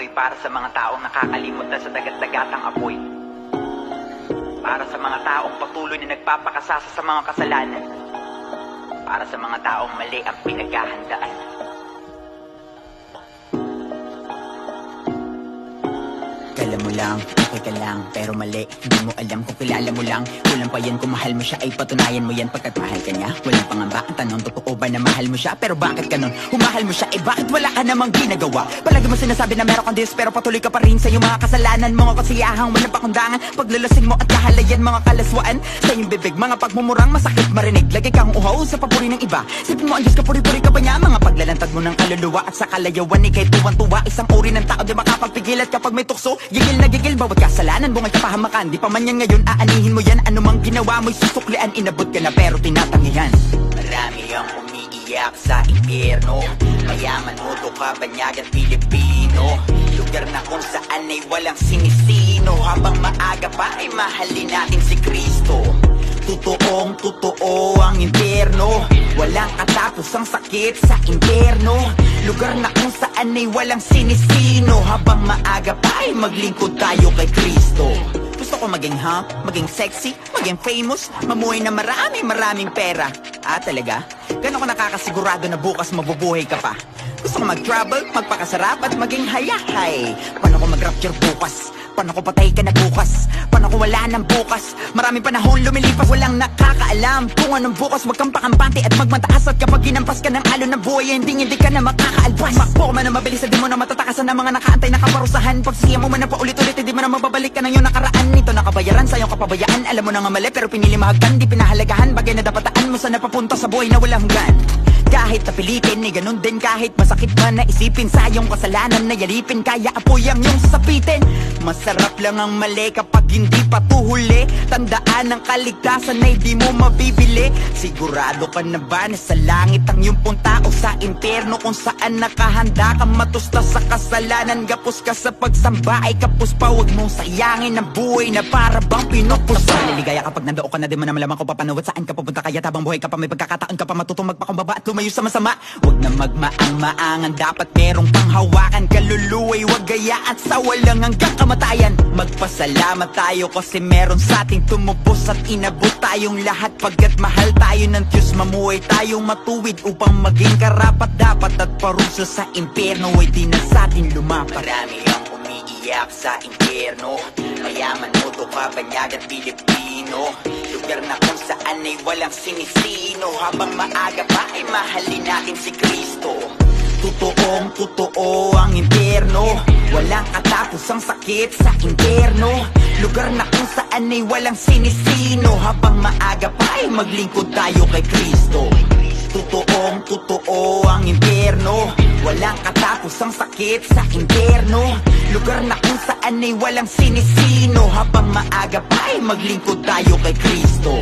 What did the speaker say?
apoy para sa mga taong nakakalimot na sa dagat-dagatang apoy. Para sa mga taong patuloy na nagpapakasasa sa mga kasalanan. Para sa mga taong mali ang pinaghahandaan. Kala mo lang, okay ka lang, pero mali. Hindi mo alam kung kilala mo lang. Kulang pa yan kung mahal mo siya, ay patunayan mo yan pagkat mahal ka niya. Walang pangamba, ang tanong, totoo ba na mahal mo siya? Pero bakit ka nun? Humahal mo siya, eh bakit wala ka namang ginagawa? Palagi mo sinasabi na meron kang dis, pero patuloy ka pa rin sa iyong mga kasalanan. Mga kasiyahang walang pakundangan, paglalasing mo at kahalayan, mga kalaswaan. Sa iyong bibig, mga pagmumurang masakit marinig. Lagi kang uhaw sa papuri ng iba. Sipin mo ang Diyos, kapuri-puri ka ba niya? Mga paglalantad mo ng kaluluwa at sa kalayawan, ikay tuwan-tuwa. Isang uri ng tao, di makapagpigil at kapag may tukso, gigil na gigil, bawat kasalanan, bungay kapahamakan. Di pa man yan ngayon, aanihin mo yan. Anumang ginawa mo'y susuklian, inabot ka na pero tinatangihan. Marami ang umiiyak sa impyerno. Mayaman mo to kabanyagan Pilipino. Lugar na kung saan ay walang sinisino. Habang maaga pa ay mahalin natin si Kristo. Totoong totoo ang impyerno. Walang katapos ang sakit sa impyerno. Lugar na kung saan ay walang sinisino. Habang maaga pa ay maglingkod tayo kay Kristo. Gusto ko maging hot, maging sexy, maging famous, mamuhay na maraming pera. Ah, talaga? Gano'n ko nakakasigurado na bukas mabubuhay ka pa? Gusto ko mag-travel, magpakasarap at maging hayahay. Paano ko mag-rapture bukas? Paano ko patay ka na bukas? Paano ko wala ng bukas? Maraming panahon lumilipas, walang nakakaalam kung anong bukas. Huwag kang pakampante at magmataas. At kapag ginampas ka ng alon ng buhay, hindi ka na makakaalpas. Makbo man na mabilis, di mo na matatakasan ng mga nakaantay na kaparusahan. Pagsiyam mo man na paulit-ulit, hindi mo na mababalik ka ng iyong nakaraan. Ito nakabayaran sa iyong kapabayaan. Alam mo na nga mali, pero pinili mahagdan, di pinahalagahan. Bagay na dapataan mo, sana papunta sa buhay na walang hanggan. Kahit napilitin, eh ganun din. Kahit masakit man na isipin, sa iyong kasalanan na yaripin, kaya apoy ang iyong sasapitin. Masarap lang ang mali kapag hindi pa tuhuli. Tandaan ang kaligtasan ay di mo mabibili. Sigurado ka na ba na sa langit ang iyong punta o sa impyerno kung saan nakahanda ka matusta sa kasalanan? Gapos ka sa pagsamba ay kapos pa, huwag mong sayangin ang buhay na para bang pinupusa. Naliligaya kapag nandoon ka na, di mo na malaman kung paano at saan ka pupunta. Kaya tabang buhay ka pa, may pagkakataon ka pa matutong magpakumbaba at lumayo sa masama. Huwag na magmaang-maangan, dapat merong panghawakan. Kaluluway, huwag gaya at sa walang hanggang kamatayan. Magpasalamat tayo kasi meron sa ating tumubos at inabot tayong lahat. Pagkat mahal tayo ng Diyos, mamuhay tayong matuwid upang maging karapat-dapat. At parusa sa impyerno ay di na sa atin lumapat. Marami ang umiiyak sa impyerno. Mayaman mo to kabanyagan Pilipino. Lugar na kung saan ay walang sinisino. Habang maaga pa ay mahalin natin si Kristo. Totoong totoo ang impyerno. Walang katapos ang sakit sa impyerno. Lugar na kung saan ay walang sinisino. Habang maaga pa ay maglingkod tayo kay Kristo. Totoong totoo ang impyerno. Walang katapos ang sakit sa impyerno. Lugar na kung saan ay walang sinisino. Habang maaga pa ay maglingkod tayo kay Kristo.